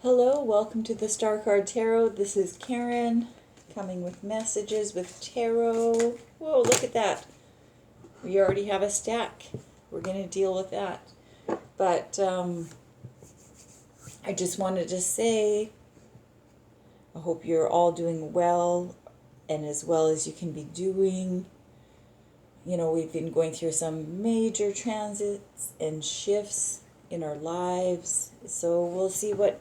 Hello, welcome to the Star Card Tarot. This is Karen coming with messages with tarot. Whoa, look at that. We already have a stack. We're going to deal with that. But I just wanted to say I hope you're all doing well and as well as you can be doing. You know, we've been going through some major transits and shifts in our lives. So we'll see what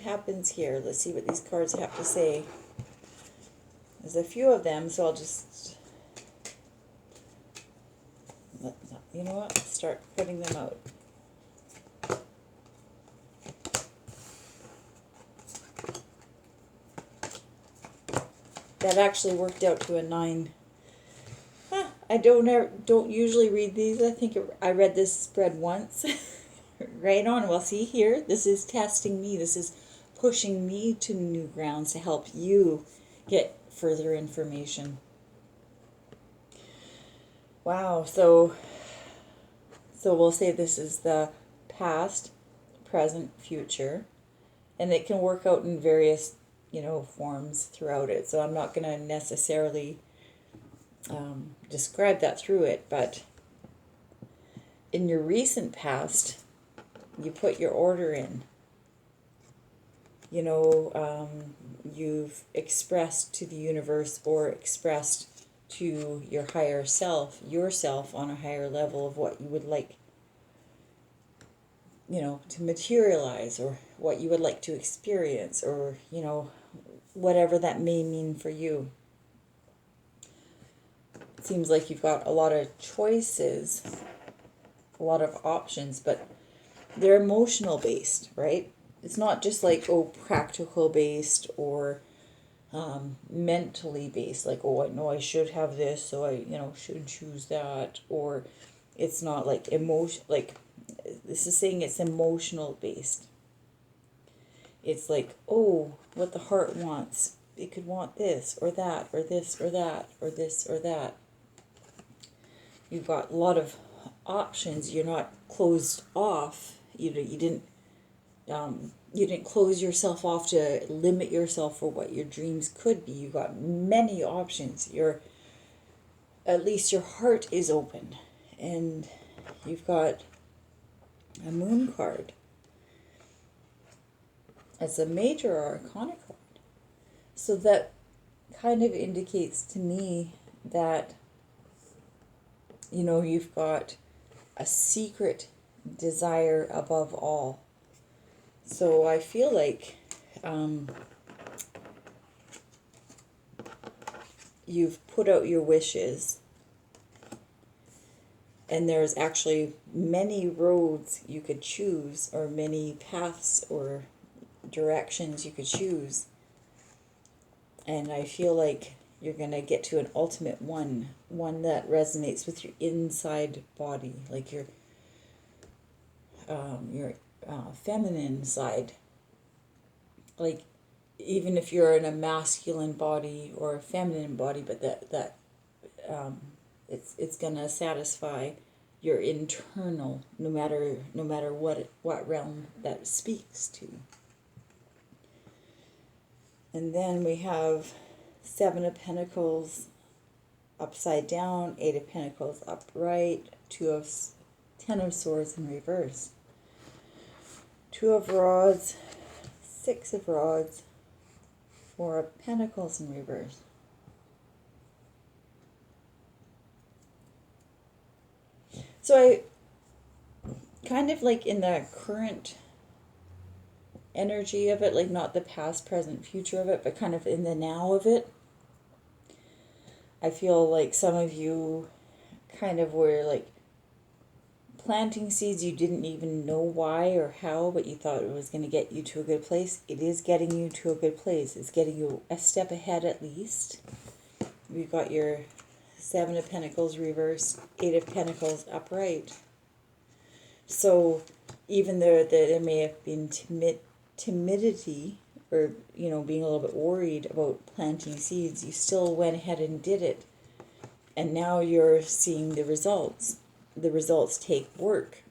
happens here. Let's see what these cards have to say. There's a few of them, so I'll just start putting them out. That actually worked out to a 9. I don't usually read these. I think I read this spread once. Right on. Well, see here, this is testing me. This is pushing me to new grounds to help you get further information. Wow. So we'll say this is the past, present, future, and it can work out in various, forms throughout it. So I'm not going to necessarily describe that through it, but in your recent past, you put your order in. You've expressed to the universe or expressed to your higher self, yourself on a higher level of what you would like, to materialize, or what you would like to experience, or, whatever that may mean for you. It seems like you've got a lot of choices, a lot of options, but they're emotional based, right? It's not just like, practical based or mentally based, like, I know I should have this, so I, should choose that. Or it's not like this is saying it's emotional based. It's like, what the heart wants. It could want this or that or this or that or this or that. You've got a lot of options. You're not closed off. You didn't close yourself off to limit yourself for what your dreams could be. You got many options. At least your heart is open, and you've got a moon card. It's a major arcana card. So that kind of indicates to me that, you've got a secret desire above all. So I feel like you've put out your wishes, and there's actually many roads you could choose, or many paths or directions you could choose. And I feel like you're going to get to an ultimate one that resonates with your inside body, like your feminine side. Like, even if you're in a masculine body or a feminine body, but that it's gonna satisfy your internal, no matter what realm that speaks to. And then we have 7 of Pentacles upside down, 8 of Pentacles upright, 10 of Swords in reverse, 2 of Rods, 6 of Rods, 4 of Pentacles in reverse. So I kind of like in the current energy of it, like not the past, present, future of it, but kind of in the now of it. I feel like some of you kind of were like planting seeds you didn't even know why or how, but you thought it was going to get you to a good place. It is getting you to a good place. It's getting you a step ahead at least. We've got your 7 of Pentacles reversed, 8 of Pentacles upright. So even though there may have been timidity, or being a little bit worried about planting seeds, you still went ahead and did it. And now you're seeing the results. The results take work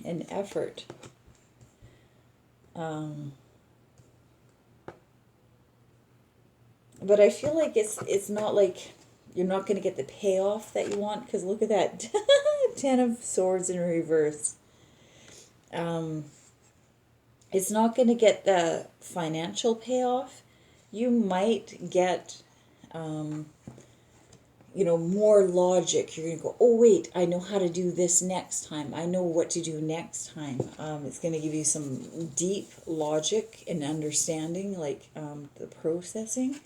and effort. But I feel like it's not like you're not going to get the payoff that you want, because look at that. 10 of Swords in reverse. It's not going to get the financial payoff. You might get, more logic. You're going to go, oh, wait, I know how to do this next time. I know what to do next time. It's going to give you some deep logic and understanding, like the processing.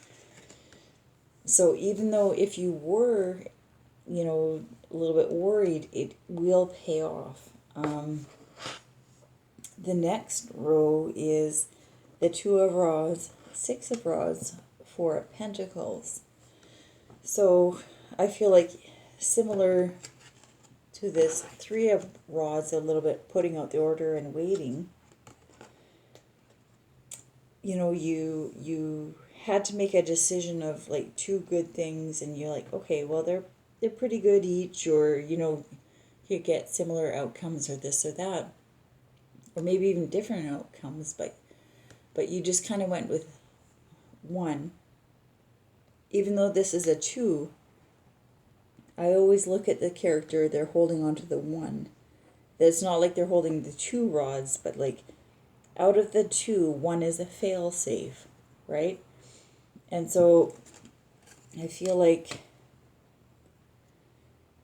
So even though if you were, a little bit worried, it will pay off. The next row is the Two of Rods, Six of Rods, Four of Pentacles. So I feel like similar to this Three of Rods, a little bit putting out the order and waiting. You had to make a decision of like two good things, and you're like, okay, well they're pretty good each, or you get similar outcomes, or this or that, or maybe even different outcomes, but you just kind of went with one. Even though this is a two, I always look at the character, they're holding on to the one. It's not like they're holding the two rods, but like out of the two, one is a fail-safe, right? And so I feel like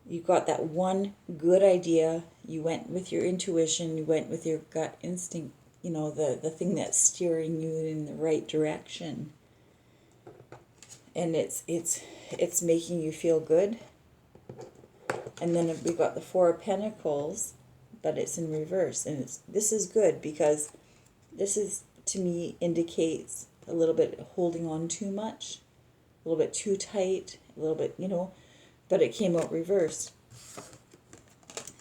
you got that one good idea, you went with your intuition, you went with your gut instinct, the thing that's steering you in the right direction. And it's making you feel good. And then we got the Four of Pentacles, but it's in reverse. And this is good, because this is, to me, indicates a little bit holding on too much, a little bit too tight, a little bit, but it came out reversed.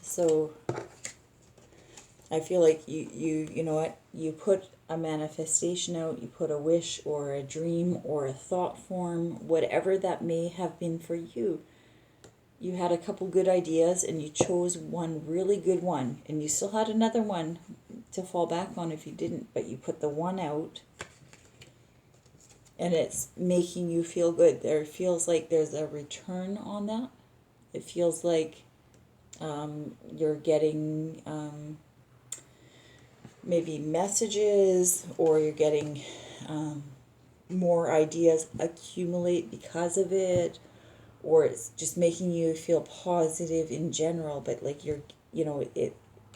So I feel like you know what, you put a manifestation out, you put a wish or a dream or a thought form, whatever that may have been for you. You had a couple good ideas and you chose one really good one, and you still had another one to fall back on if you didn't, but you put the one out, and it's making you feel good. There feels like there's a return on that. It feels like you're getting maybe messages, or you're getting more ideas accumulate because of it, or it's just making you feel positive in general. But like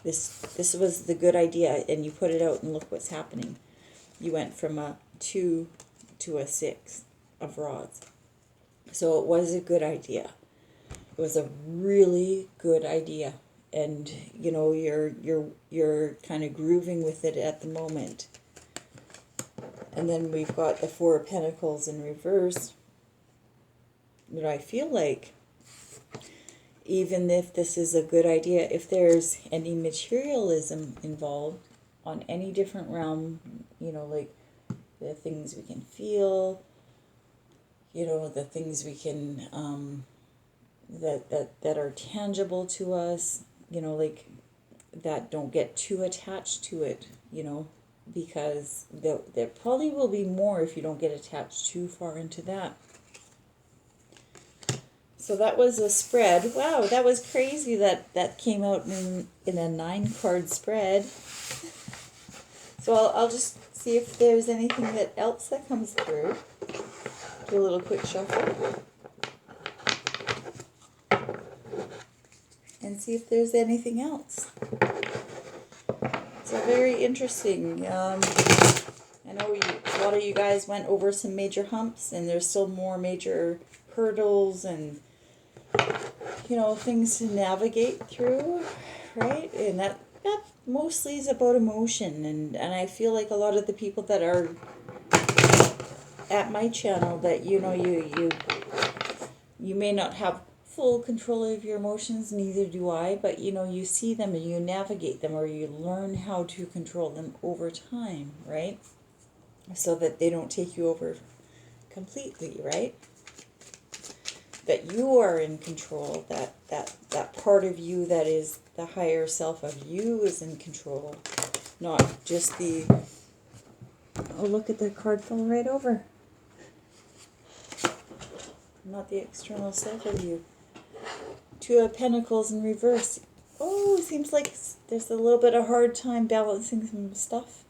this was the good idea, and you put it out, and look what's happening. You went from a 2 to a 6 of rods. So it was a good idea. It was a really good idea, and you're kind of grooving with it at the moment. And then we've got the Four of Pentacles in reverse. But I feel like even if this is a good idea, if there's any materialism involved on any different realm, like the things we can feel, the things we can that are tangible to us, like that, don't get too attached to it, because there probably will be more if you don't get attached too far into that. So that was a spread. Wow, that was crazy that came out in a 9-card spread. So I'll just see if there's anything else that comes through. Do a little quick shuffle. And see if there's anything else. So very interesting. I know a lot of you guys went over some major humps, and there's still more major hurdles and things to navigate through, right? And that mostly is about emotion, and I feel like a lot of the people that are at my channel, that you may not have full control of your emotions, neither do I, but you see them and you navigate them, or you learn how to control them over time, right? So that they don't take you over completely, right? That you are in control, that part of you that is the higher self of you is in control, not just the, oh, look at the card fell right over. not the external self of you. Two of Pentacles in reverse. Oh, seems like there's a little bit of hard time balancing some stuff.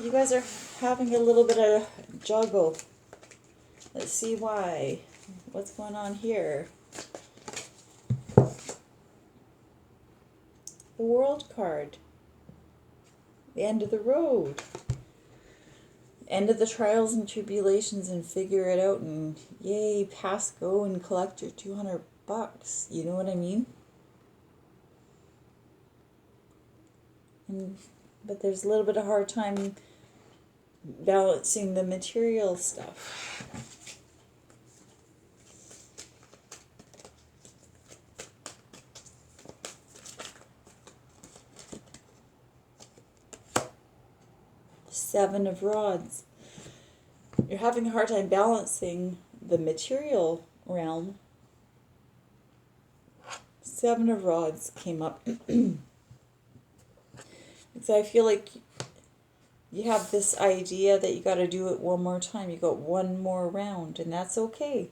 You guys are having a little bit of juggle. Let's see why. What's going on here? The World card. The end of the road. End of the trials and tribulations, and figure it out, and yay, pass go and collect your $200. You know what I mean? But there's a little bit of hard time balancing the material stuff. Seven of Rods. You're having a hard time balancing the material realm. Seven of Rods came up. So I feel like you have this idea that you got to do it one more time. You got one more round, and that's okay.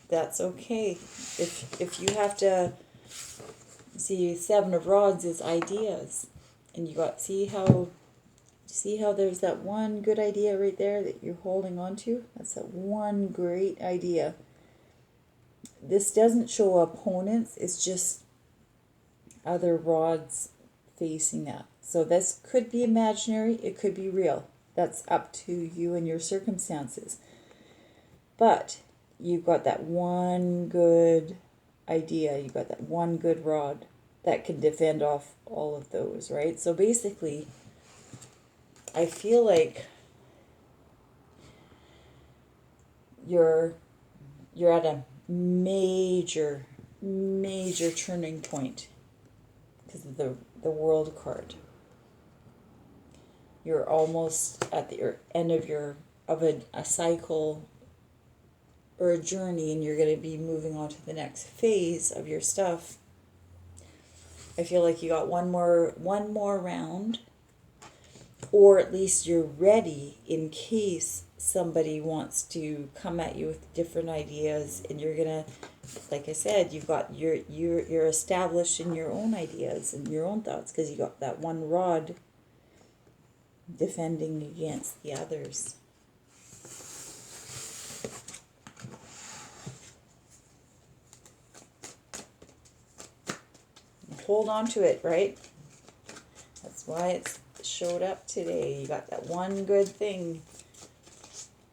That's okay. If you have to see, Seven of Rods is ideas, and you got see how there's that one good idea right there that you're holding on to. That's that one great idea. This doesn't show opponents. It's just other rods facing that. So this could be imaginary, it could be real. That's up to you and your circumstances. But you've got that one good idea, you've got that one good rod that can defend off all of those, right? So basically, I feel like you're at a major turning point because of the World card. You're almost at the end of a cycle or a journey, and you're going to be moving on to the next phase of your stuff. I feel like you got one more round, or at least you're ready in case somebody wants to come at you with different ideas, and you're gonna, like I said, you're established in your own ideas and your own thoughts because you got that one rod defending against the others. Hold on to it, right? That's why it's showed up today. You got that one good thing.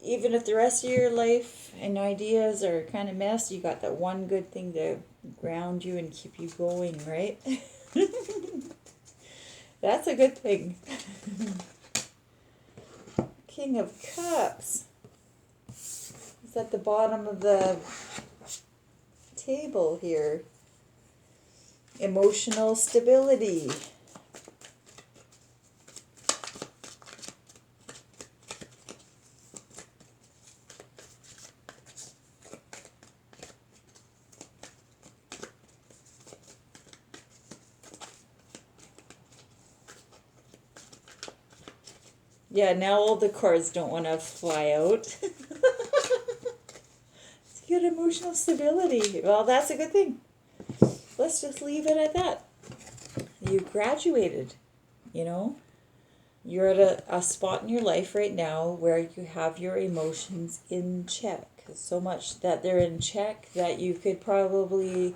Even if the rest of your life and ideas are kind of messed, you got that one good thing to ground you and keep you going, right? That's a good thing. King of Cups. It's at the bottom of the table here. Emotional stability. Yeah, now all the cards don't want to fly out. It's good emotional stability. Well, that's a good thing. Let's just leave it at that. You graduated, you know. You're at a spot in your life right now where you have your emotions in check. So much that they're in check that you could probably,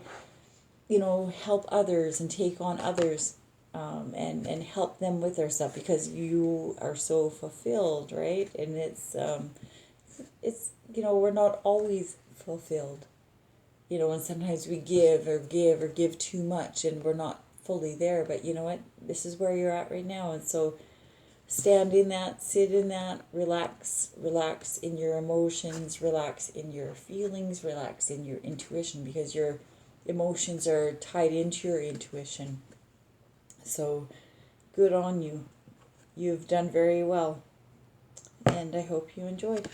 help others and take on others. And help them with their stuff because you are so fulfilled, right? And it's we're not always fulfilled, and sometimes we give too much and we're not fully there. But you know what? This is where you're at right now, and so stand in that, sit in that, relax in your emotions, relax in your feelings, relax in your intuition, because your emotions are tied into your intuition. So, good on you. You've done very well. And I hope you enjoyed.